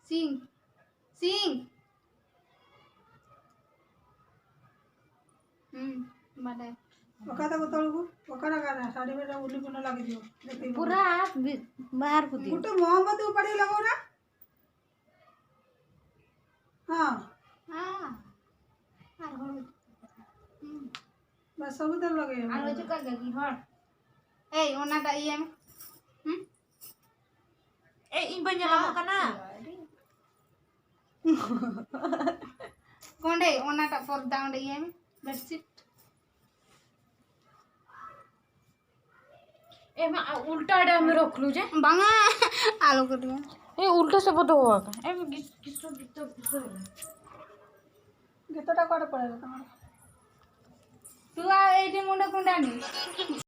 सिंग सिंग बाटे ओका तक तळगु ओका लगा साड़ी में उल्ली पुना लगी दियो देखै पूरा बाहर को दियो गुटे मोहब्बत ऊपर लगाओ ना। हां हां आर हो बस सब तो लगे आर हो चुका गई हर ए ओनाटा इए में ए इन बन जाला kana कोंडे ओनाटा पर दाउंडे इए में बेडशीट ए में उल्टा डा में रखलु जे बांगा आलो कर दिया ए उल्टा से बद होआ का ए किसो किसो गीतटा कोड पड़ेगा तुम्हारा तू आ एटी मुंडा कुंडानी